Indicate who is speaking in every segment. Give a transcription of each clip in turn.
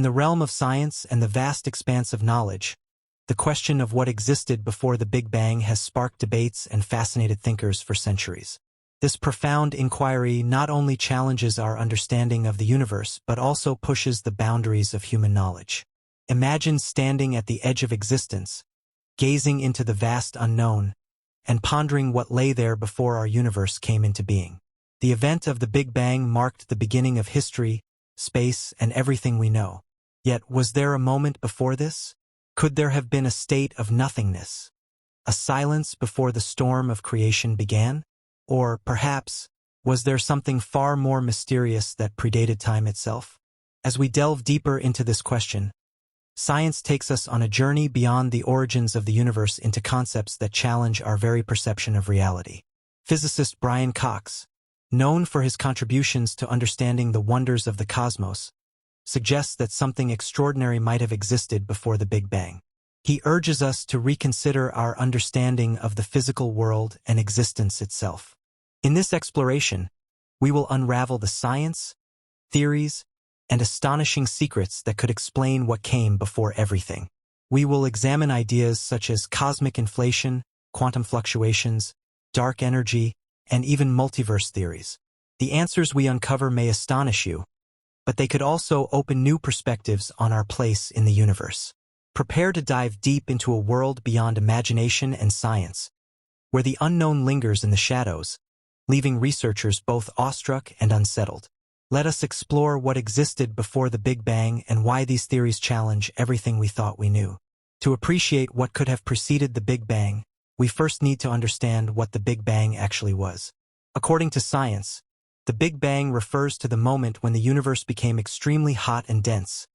Speaker 1: In the realm of science and the vast expanse of knowledge, the question of what existed before the Big Bang has sparked debates and fascinated thinkers for centuries. This profound inquiry not only challenges our understanding of the universe but also pushes the boundaries of human knowledge. Imagine standing at the edge of existence, gazing into the vast unknown, and pondering what lay there before our universe came into being. The event of the Big Bang marked the beginning of history, space, and everything we know. Yet, was there a moment before this? Could there have been a state of nothingness? A silence before the storm of creation began? Or, perhaps, was there something far more mysterious that predated time itself? As we delve deeper into this question, science takes us on a journey beyond the origins of the universe into concepts that challenge our very perception of reality. Physicist Brian Cox, known for his contributions to understanding the wonders of the cosmos, suggests that something extraordinary might have existed before the Big Bang. He urges us to reconsider our understanding of the physical world and existence itself. In this exploration, we will unravel the science, theories, and astonishing secrets that could explain what came before everything. We will examine ideas such as cosmic inflation, quantum fluctuations, dark energy, and even multiverse theories. The answers we uncover may astonish you, but they could also open new perspectives on our place in the universe. Prepare to dive deep into a world beyond imagination and science, where the unknown lingers in the shadows, leaving researchers both awestruck and unsettled. Let us explore what existed before the Big Bang and why these theories challenge everything we thought we knew. To appreciate what could have preceded the Big Bang, we first need to understand what the Big Bang actually was. According to science, the Big Bang refers to the moment when the universe became extremely hot and dense,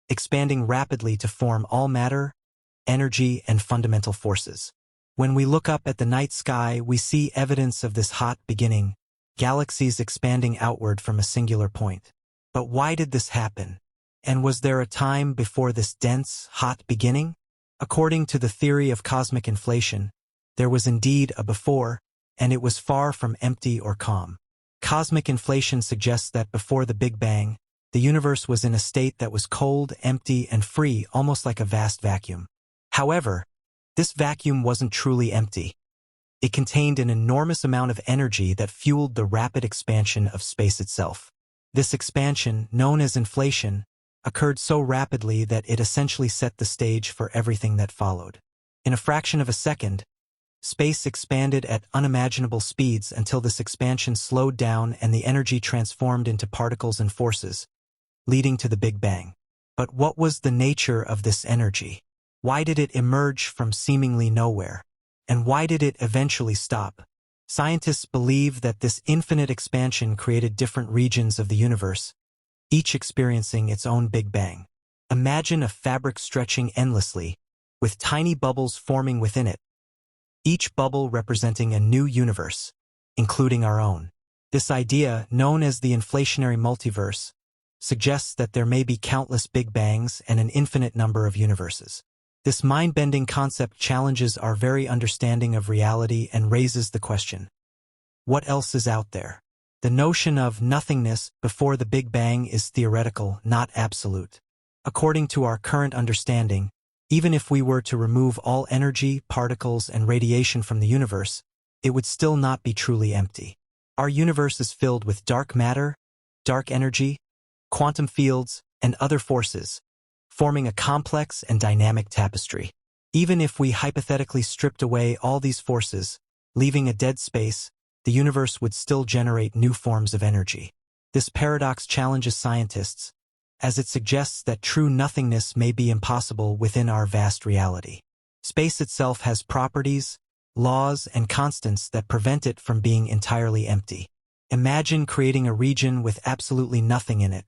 Speaker 1: expanding rapidly to form all matter, energy, and fundamental forces. When we look up at the night sky, we see evidence of this hot beginning, galaxies expanding outward from a singular point. But why did this happen? And was there a time before this dense, hot beginning? According to the theory of cosmic inflation, there was indeed a before, and it was far from empty or calm. Cosmic inflation suggests that before the Big Bang, the universe was in a state that was cold, empty, and free, almost like a vast vacuum. However, this vacuum wasn't truly empty. It contained an enormous amount of energy that fueled the rapid expansion of space itself. This expansion, known as inflation, occurred so rapidly that it essentially set the stage for everything that followed. In a fraction of a second, space expanded at unimaginable speeds until this expansion slowed down and the energy transformed into particles and forces, leading to the Big Bang. But what was the nature of this energy? Why did it emerge from seemingly nowhere? And why did it eventually stop? Scientists believe that this infinite expansion created different regions of the universe, each experiencing its own Big Bang. Imagine a fabric stretching endlessly, with tiny bubbles forming within it, each bubble representing a new universe, including our own. This idea, known as the inflationary multiverse, suggests that there may be countless Big Bangs and an infinite number of universes. This mind-bending concept challenges our very understanding of reality and raises the question, what else is out there? The notion of nothingness before the Big Bang is theoretical, not absolute. According to our current understanding, even if we were to remove all energy, particles, and radiation from the universe, it would still not be truly empty. Our universe is filled with dark matter, dark energy, quantum fields, and other forces, forming a complex and dynamic tapestry. Even if we hypothetically stripped away all these forces, leaving a dead space, the universe would still generate new forms of energy. This paradox challenges scientists, as it suggests that true nothingness may be impossible within our vast reality. Space itself has properties, laws, and constants that prevent it from being entirely empty. Imagine creating a region with absolutely nothing in it.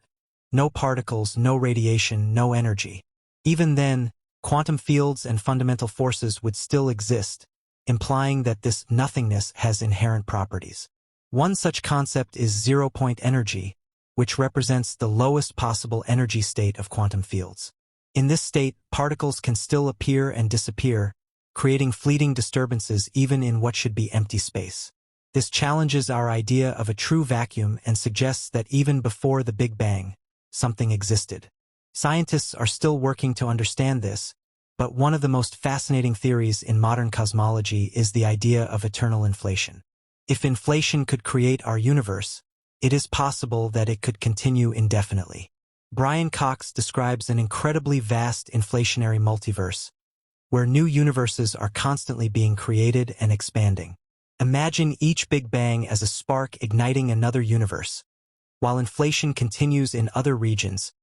Speaker 1: No particles, no radiation, no energy. Even then, quantum fields and fundamental forces would still exist, implying that this nothingness has inherent properties. One such concept is zero-point energy, which represents the lowest possible energy state of quantum fields. In this state, particles can still appear and disappear, creating fleeting disturbances even in what should be empty space. This challenges our idea of a true vacuum and suggests that even before the Big Bang, something existed. Scientists are still working to understand this, but one of the most fascinating theories in modern cosmology is the idea of eternal inflation. If inflation could create our universe, it is possible that it could continue indefinitely. Brian Cox describes an incredibly vast inflationary multiverse, where new universes are constantly being created and expanding. Imagine each Big Bang as a spark igniting another universe, while inflation continues in other regions,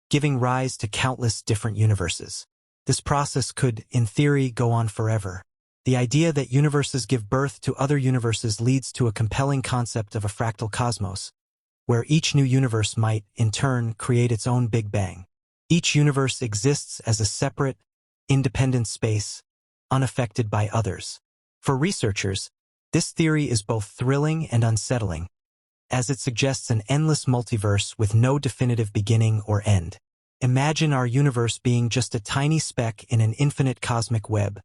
Speaker 1: giving rise to countless different universes. This process could, in theory, go on forever. The idea that universes give birth to other universes leads to a compelling concept of a fractal cosmos, where each new universe might, in turn, create its own Big Bang. Each universe exists as a separate, independent space, unaffected by others. For researchers, this theory is both thrilling and unsettling, as it suggests an endless multiverse with no definitive beginning or end. Imagine our universe being just a tiny speck in an infinite cosmic web,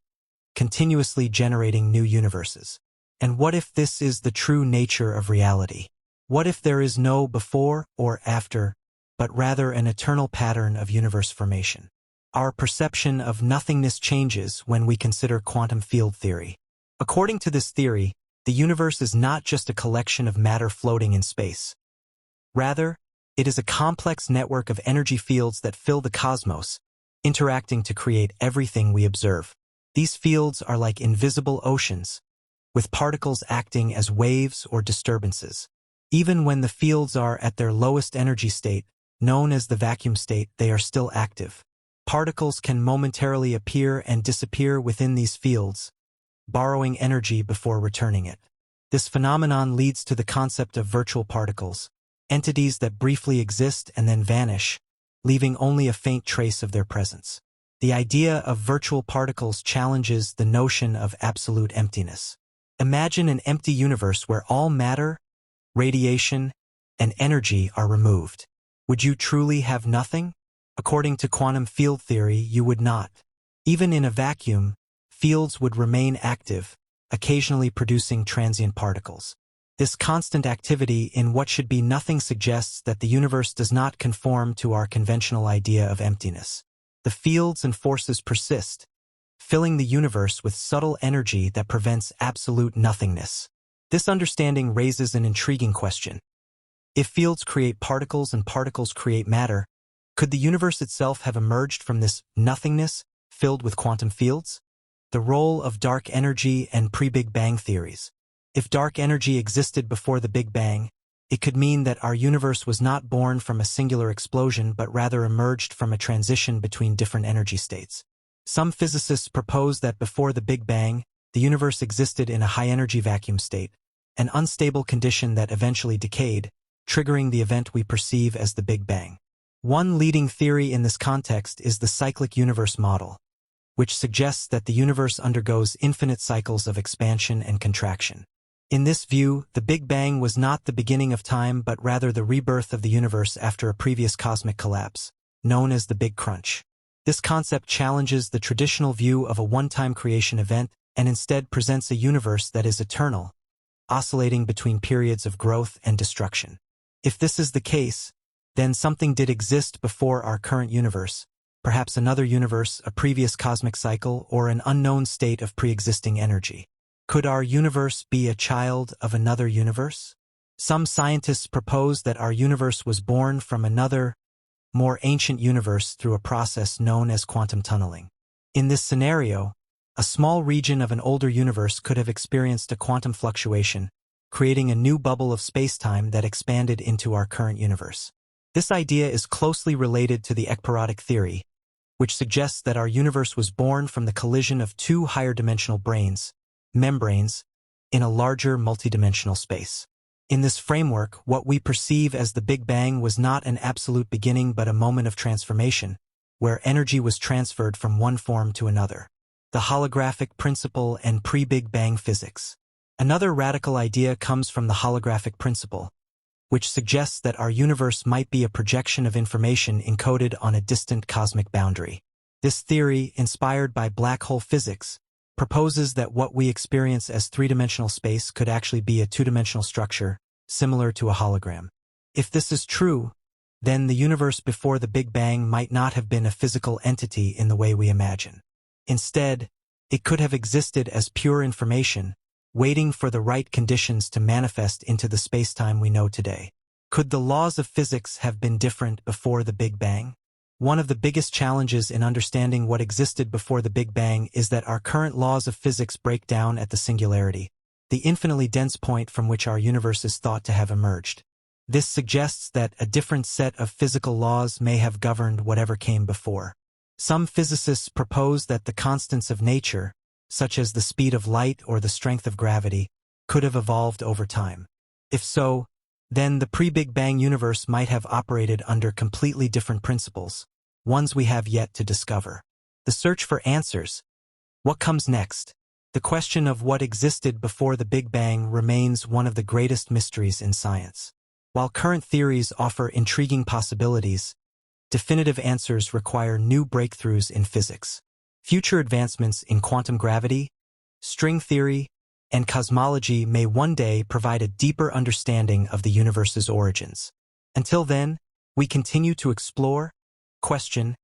Speaker 1: continuously generating new universes. And what if this is the true nature of reality? What if there is no before or after, but rather an eternal pattern of universe formation? Our perception of nothingness changes when we consider quantum field theory. According to this theory, the universe is not just a collection of matter floating in space. Rather, it is a complex network of energy fields that fill the cosmos, interacting to create everything we observe. These fields are like invisible oceans, with particles acting as waves or disturbances. Even when the fields are at their lowest energy state, known as the vacuum state, they are still active. Particles can momentarily appear and disappear within these fields, borrowing energy before returning it. This phenomenon leads to the concept of virtual particles, entities that briefly exist and then vanish, leaving only a faint trace of their presence. The idea of virtual particles challenges the notion of absolute emptiness. Imagine an empty universe where all matter, radiation, and energy are removed. Would you truly have nothing? According to quantum field theory, you would not. Even in a vacuum, fields would remain active, occasionally producing transient particles. This constant activity in what should be nothing suggests that the universe does not conform to our conventional idea of emptiness. The fields and forces persist, filling the universe with subtle energy that prevents absolute nothingness. This understanding raises an intriguing question. If fields create particles and particles create matter, could the universe itself have emerged from this nothingness filled with quantum fields? The role of dark energy and pre-Big Bang theories. If dark energy existed before the Big Bang, it could mean that our universe was not born from a singular explosion but rather emerged from a transition between different energy states. Some physicists propose that before the Big Bang, the universe existed in a high-energy vacuum state, an unstable condition that eventually decayed, triggering the event we perceive as the Big Bang. One leading theory in this context is the cyclic universe model, which suggests that the universe undergoes infinite cycles of expansion and contraction. In this view, the Big Bang was not the beginning of time but rather the rebirth of the universe after a previous cosmic collapse, known as the Big Crunch. This concept challenges the traditional view of a one-time creation event and instead presents a universe that is eternal, oscillating between periods of growth and destruction. If this is the case, then something did exist before our current universe, perhaps another universe, a previous cosmic cycle, or an unknown state of pre-existing energy. Could our universe be a child of another universe? Some scientists propose that our universe was born from another, more ancient universe through a process known as quantum tunneling. In this scenario, a small region of an older universe could have experienced a quantum fluctuation, creating a new bubble of space-time that expanded into our current universe. This idea is closely related to the ekpyrotic theory, which suggests that our universe was born from the collision of two higher-dimensional branes, membranes, in a larger multidimensional space. In this framework, what we perceive as the Big Bang was not an absolute beginning but a moment of transformation, where energy was transferred from one form to another. The holographic principle and pre-Big Bang physics. Another radical idea comes from the holographic principle, which suggests that our universe might be a projection of information encoded on a distant cosmic boundary. This theory, inspired by black hole physics, proposes that what we experience as three-dimensional space could actually be a two-dimensional structure, similar to a hologram. If this is true, then the universe before the Big Bang might not have been a physical entity in the way we imagine. Instead, it could have existed as pure information, waiting for the right conditions to manifest into the spacetime we know today. Could the laws of physics have been different before the Big Bang? One of the biggest challenges in understanding what existed before the Big Bang is that our current laws of physics break down at the singularity, the infinitely dense point from which our universe is thought to have emerged. This suggests that a different set of physical laws may have governed whatever came before. Some physicists propose that the constants of nature, such as the speed of light or the strength of gravity, could have evolved over time. If so, then the pre-Big Bang universe might have operated under completely different principles, ones we have yet to discover. The search for answers. What comes next? The question of what existed before the Big Bang remains one of the greatest mysteries in science. While current theories offer intriguing possibilities, definitive answers require new breakthroughs in physics. Future advancements in quantum gravity, string theory, and cosmology may one day provide a deeper understanding of the universe's origins. Until then, we continue to explore, question,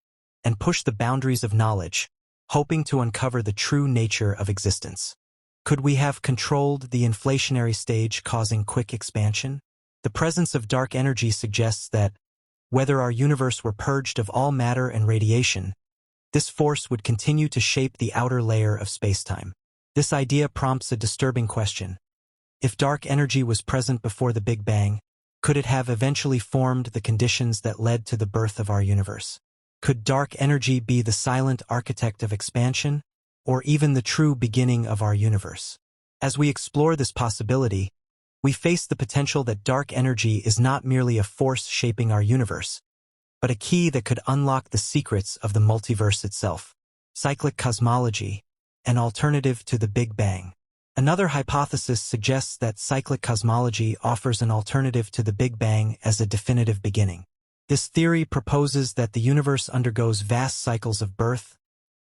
Speaker 1: and push the boundaries of knowledge, hoping to uncover the true nature of existence. Could we have controlled the inflationary stage causing quick expansion? The presence of dark energy suggests that, whether our universe were purged of all matter and radiation, this force would continue to shape the outer layer of spacetime. This idea prompts a disturbing question. If dark energy was present before the Big Bang, could it have eventually formed the conditions that led to the birth of our universe? Could dark energy be the silent architect of expansion, or even the true beginning of our universe? As we explore this possibility, we face the potential that dark energy is not merely a force shaping our universe, but a key that could unlock the secrets of the multiverse itself. Cyclic cosmology, an alternative to the Big Bang. Another hypothesis suggests that cyclic cosmology offers an alternative to the Big Bang as a definitive beginning. This theory proposes that the universe undergoes vast cycles of birth,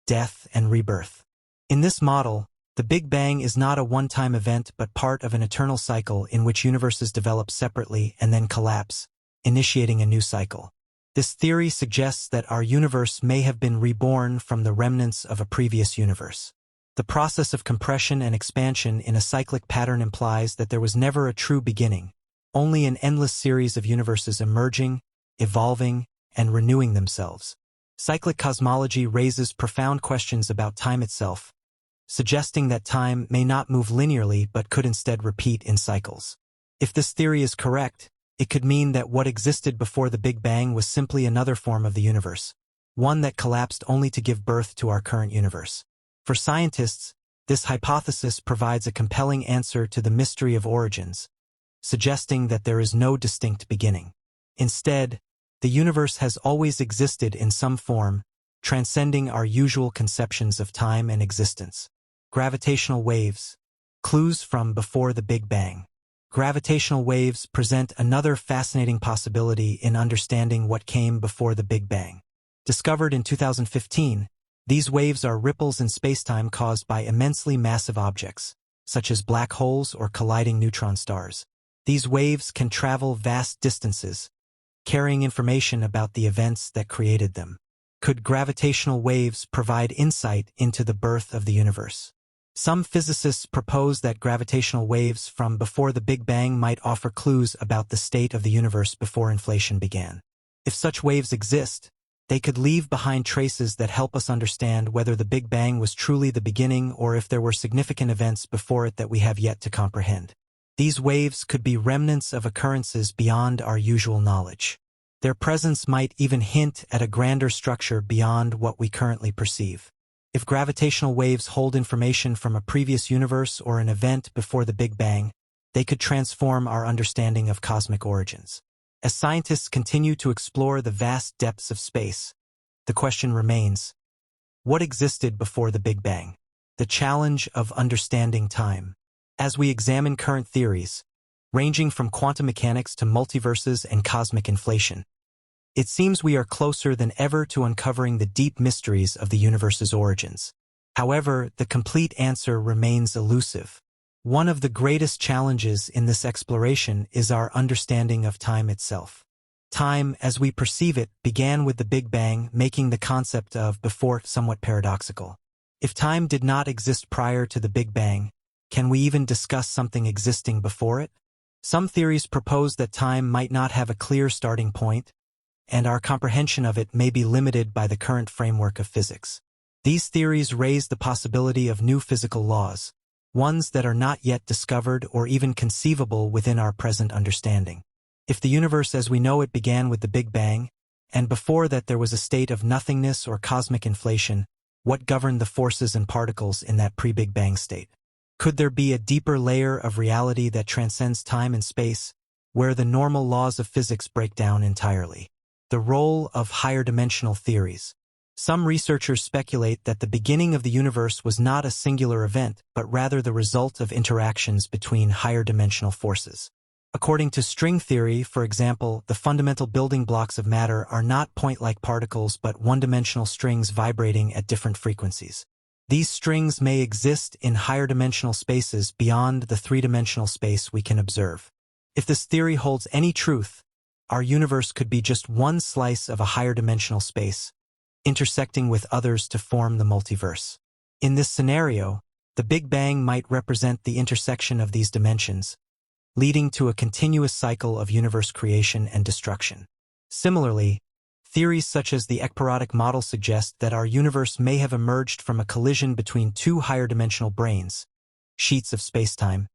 Speaker 1: death, and rebirth. In this model, the Big Bang is not a one-time event but part of an eternal cycle in which universes develop separately and then collapse, initiating a new cycle. This theory suggests that our universe may have been reborn from the remnants of a previous universe. The process of compression and expansion in a cyclic pattern implies that there was never a true beginning, only an endless series of universes emerging, evolving, and renewing themselves. Cyclic cosmology raises profound questions about time itself, suggesting that time may not move linearly but could instead repeat in cycles. If this theory is correct, it could mean that what existed before the Big Bang was simply another form of the universe, one that collapsed only to give birth to our current universe. For scientists, this hypothesis provides a compelling answer to the mystery of origins, suggesting that there is no distinct beginning. Instead, the universe has always existed in some form, transcending our usual conceptions of time and existence. Gravitational waves. Clues from before the Big Bang. Gravitational waves present another fascinating possibility in understanding what came before the Big Bang. Discovered in 2015, these waves are ripples in spacetime caused by immensely massive objects, such as black holes or colliding neutron stars. These waves can travel vast distances, carrying information about the events that created them. Could gravitational waves provide insight into the birth of the universe? Some physicists propose that gravitational waves from before the Big Bang might offer clues about the state of the universe before inflation began. If such waves exist, they could leave behind traces that help us understand whether the Big Bang was truly the beginning or if there were significant events before it that we have yet to comprehend. These waves could be remnants of occurrences beyond our usual knowledge. Their presence might even hint at a grander structure beyond what we currently perceive. If gravitational waves hold information from a previous universe or an event before the Big Bang, they could transform our understanding of cosmic origins. As scientists continue to explore the vast depths of space, the question remains, what existed before the Big Bang? The challenge of understanding time. As we examine current theories, ranging from quantum mechanics to multiverses and cosmic inflation, it seems we are closer than ever to uncovering the deep mysteries of the universe's origins. However, the complete answer remains elusive. One of the greatest challenges in this exploration is our understanding of time itself. Time, as we perceive it, began with the Big Bang, making the concept of before somewhat paradoxical. If time did not exist prior to the Big Bang, can we even discuss something existing before it? Some theories propose that time might not have a clear starting point, and our comprehension of it may be limited by the current framework of physics. These theories raise the possibility of new physical laws, ones that are not yet discovered or even conceivable within our present understanding. If the universe as we know it began with the Big Bang, and before that there was a state of nothingness or cosmic inflation, what governed the forces and particles in that pre-Big Bang state? Could there be a deeper layer of reality that transcends time and space, where the normal laws of physics break down entirely? The role of higher dimensional theories. Some researchers speculate that the beginning of the universe was not a singular event, but rather the result of interactions between higher dimensional forces. According to string theory, for example, the fundamental building blocks of matter are not point-like particles but one-dimensional strings vibrating at different frequencies. These strings may exist in higher dimensional spaces beyond the three-dimensional space we can observe. If this theory holds any truth, our universe could be just one slice of a higher dimensional space, intersecting with others to form the multiverse. In this scenario, the Big Bang might represent the intersection of these dimensions, leading to a continuous cycle of universe creation and destruction. Similarly, theories such as the ekpyrotic model suggest that our universe may have emerged from a collision between two higher-dimensional branes, sheets of spacetime,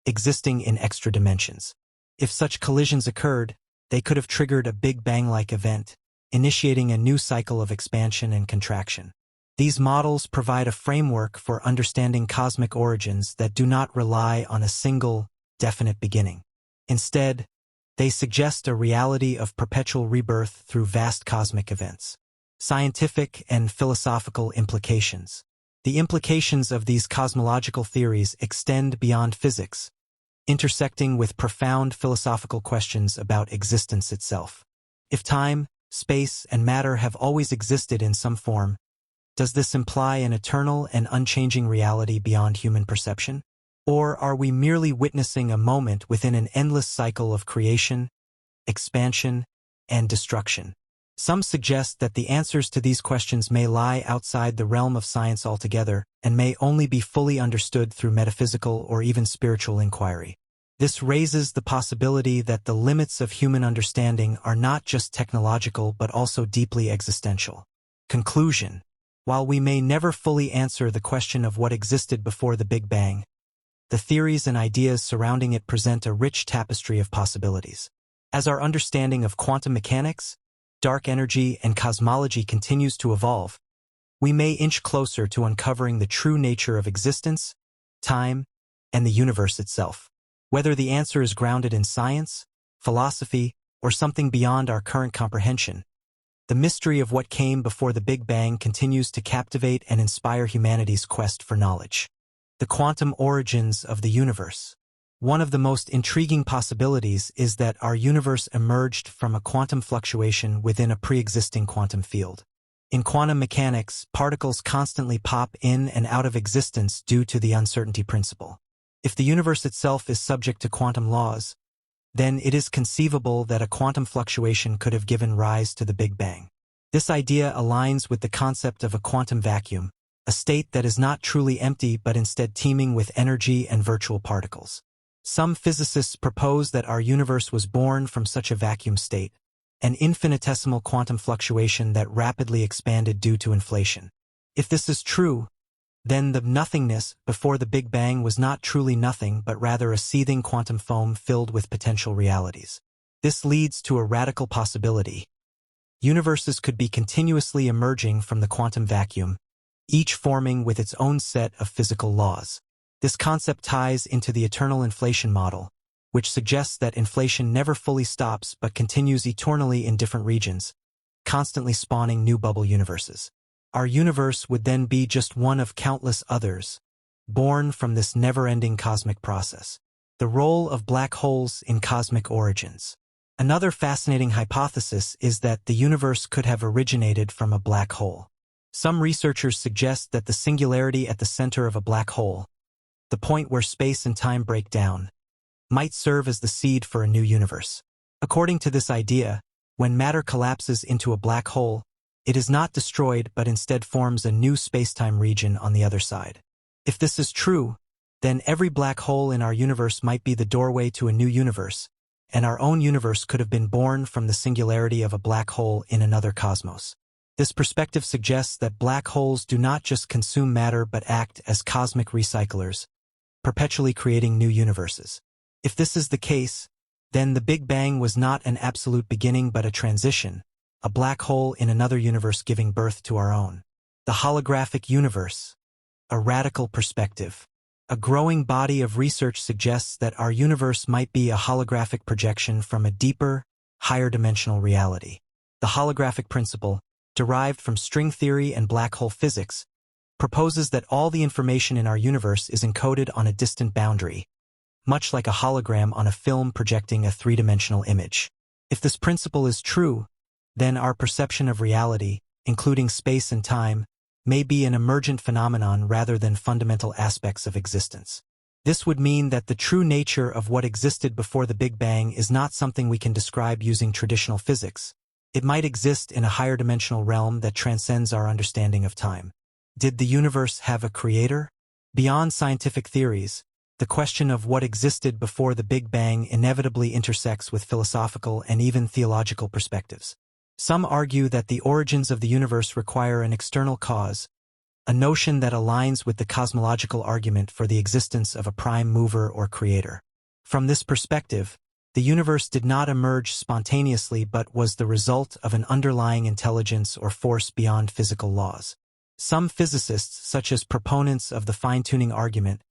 Speaker 1: existing in extra dimensions. If such collisions occurred, they could have triggered a Big Bang-like event, initiating a new cycle of expansion and contraction. These models provide a framework for understanding cosmic origins that do not rely on a single, definite beginning. Instead, they suggest a reality of perpetual rebirth through vast cosmic events. Scientific and philosophical implications. The implications of these cosmological theories extend beyond physics, intersecting with profound philosophical questions about existence itself. If time, space, and matter have always existed in some form, does this imply an eternal and unchanging reality beyond human perception? Or are we merely witnessing a moment within an endless cycle of creation, expansion, and destruction? Some suggest that the answers to these questions may lie outside the realm of science altogether and may only be fully understood through metaphysical or even spiritual inquiry. This raises the possibility that the limits of human understanding are not just technological but also deeply existential. Conclusion. While we may never fully answer the question of what existed before the Big Bang, the theories and ideas surrounding it present a rich tapestry of possibilities. As our understanding of quantum mechanics, dark energy, and cosmology continues to evolve, we may inch closer to uncovering the true nature of existence, time, and the universe itself. Whether the answer is grounded in science, philosophy, or something beyond our current comprehension, the mystery of what came before the Big Bang continues to captivate and inspire humanity's quest for knowledge. The quantum origins of the universe. One of the most intriguing possibilities is that our universe emerged from a quantum fluctuation within a pre-existing quantum field. In quantum mechanics, particles constantly pop in and out of existence due to the uncertainty principle. If the universe itself is subject to quantum laws, then it is conceivable that a quantum fluctuation could have given rise to the Big Bang. This idea aligns with the concept of a quantum vacuum, a state that is not truly empty but instead teeming with energy and virtual particles. Some physicists propose that our universe was born from such a vacuum state, an infinitesimal quantum fluctuation that rapidly expanded due to inflation. If this is true, then the nothingness before the Big Bang was not truly nothing but rather a seething quantum foam filled with potential realities. This leads to a radical possibility. Universes could be continuously emerging from the quantum vacuum, each forming with its own set of physical laws. This concept ties into the eternal inflation model, which suggests that inflation never fully stops but continues eternally in different regions, constantly spawning new bubble universes. Our universe would then be just one of countless others, born from this never-ending cosmic process. The role of black holes in cosmic origins. Another fascinating hypothesis is that the universe could have originated from a black hole. Some researchers suggest that the singularity at the center of a black hole, the point where space and time break down, might serve as the seed for a new universe. According to this idea, When matter collapses into a black hole, it is not destroyed but instead forms a new spacetime region on the other side. If this is true, then every black hole in our universe might be the doorway to a new universe, and our own universe could have been born from the singularity of a black hole in another cosmos. This perspective suggests that black holes do not just consume matter but act as cosmic recyclers, perpetually creating new universes. If this is the case, then the Big Bang was not an absolute beginning but a transition, a black hole in another universe giving birth to our own. The holographic universe. A radical perspective. A growing body of research suggests that our universe might be a holographic projection from a deeper, higher-dimensional reality. The holographic principle, derived from string theory and black hole physics, proposes that all the information in our universe is encoded on a distant boundary, much like a hologram on a film projecting a three-dimensional image. If this principle is true, then our perception of reality, including space and time, may be an emergent phenomenon rather than fundamental aspects of existence. This would mean that the true nature of what existed before the Big Bang is not something we can describe using traditional physics. It might exist in a higher dimensional realm that transcends our understanding of time. Did the universe have a creator? Beyond scientific theories, the question of what existed before the Big Bang inevitably intersects with philosophical and even theological perspectives. Some argue that the origins of the universe require an external cause, a notion that aligns with the cosmological argument for the existence of a prime mover or creator. From this perspective, the universe did not emerge spontaneously but was the result of an underlying intelligence or force beyond physical laws. Some physicists, such as proponents of the fine-tuning argument,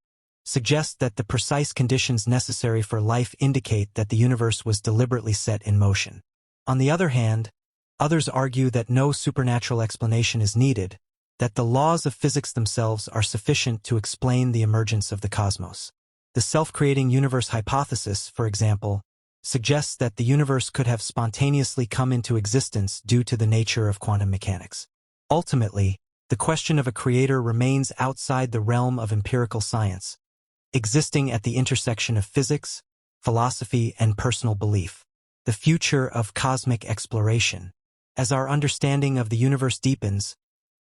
Speaker 1: suggest that the precise conditions necessary for life indicate that the universe was deliberately set in motion. On the other hand, others argue that no supernatural explanation is needed, that the laws of physics themselves are sufficient to explain the emergence of the cosmos. The self-creating universe hypothesis, for example, suggests that the universe could have spontaneously come into existence due to the nature of quantum mechanics. Ultimately, the question of a creator remains outside the realm of empirical science, existing at the intersection of physics, philosophy, and personal belief. The future of cosmic exploration. As our understanding of the universe deepens,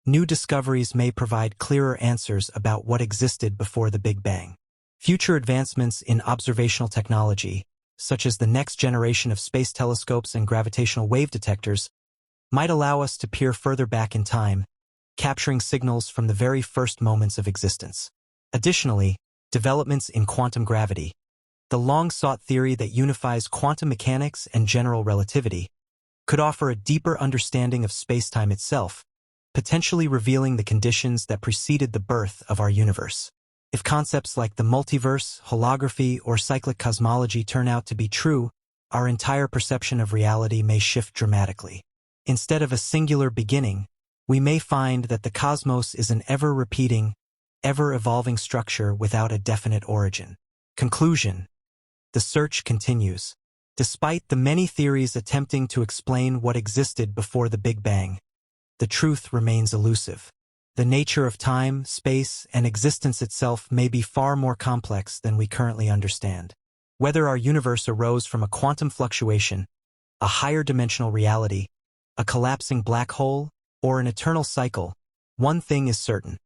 Speaker 1: new discoveries may provide clearer answers about what existed before the Big Bang. Future advancements in observational technology, such as the next generation of space telescopes and gravitational wave detectors, might allow us to peer further back in time, capturing signals from the very first moments of existence. Additionally, developments in quantum gravity, the long-sought theory that unifies quantum mechanics and general relativity, could offer a deeper understanding of space-time itself, potentially revealing the conditions that preceded the birth of our universe. If concepts like the multiverse, holography, or cyclic cosmology turn out to be true, our entire perception of reality may shift dramatically. Instead of a singular beginning, we may find that the cosmos is an ever-repeating, ever-evolving structure without a definite origin. Conclusion. The search continues. Despite the many theories attempting to explain what existed before the Big Bang, the truth remains elusive. The nature of time, space, and existence itself may be far more complex than we currently understand. Whether our universe arose from a quantum fluctuation, a higher dimensional reality, a collapsing black hole, or an eternal cycle, one thing is certain.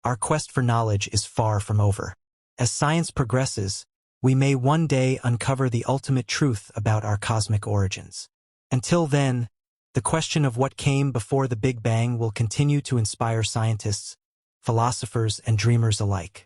Speaker 1: Our quest for knowledge is far from over. As science progresses, we may one day uncover the ultimate truth about our cosmic origins. Until then, the question of what came before the Big Bang will continue to inspire scientists, philosophers, and dreamers alike.